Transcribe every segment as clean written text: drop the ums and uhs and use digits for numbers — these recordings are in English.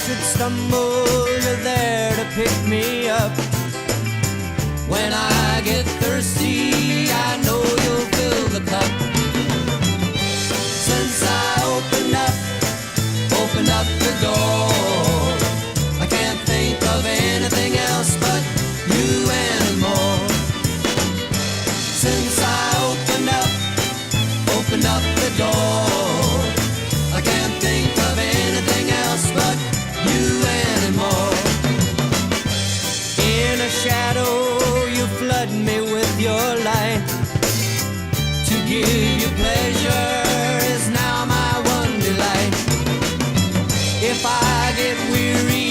should stumble, you're there to pick me up. When I get thirsty, I know you'll fill the cup. Since I opened up the door, I can't think of anything else but you anymore. Since I opened up the door, I can't think of anything else but you anymore. In a shadow, you flood me with your light. To give you pleasure is now my one delight. If I get weary,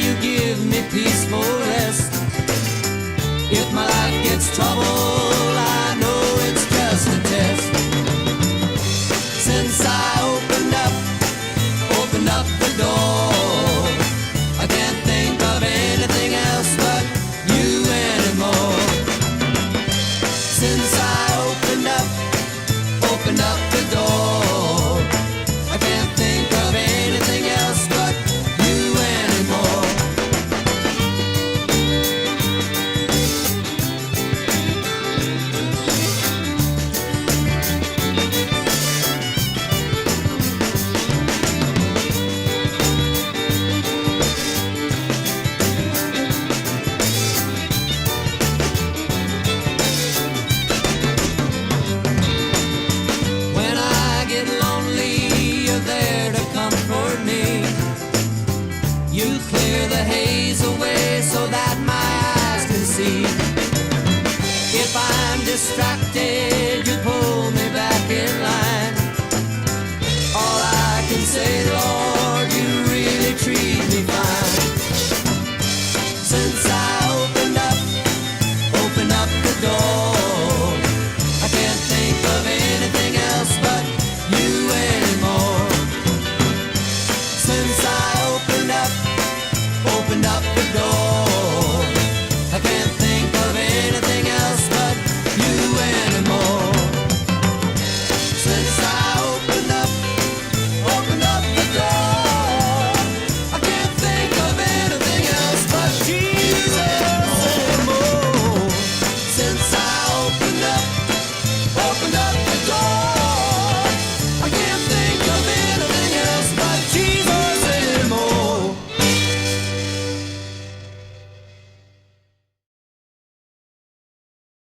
you give me peaceful rest. If my life gets troubled, I know it's just a test. Since I opened up the door, I can't think of anything else but you anymore. Since I opened up the door, I can't think of anything else but you anymore. When I get lonely, you're there to comfort me. You clear the haze away so that my eyes can see. If I'm distracted,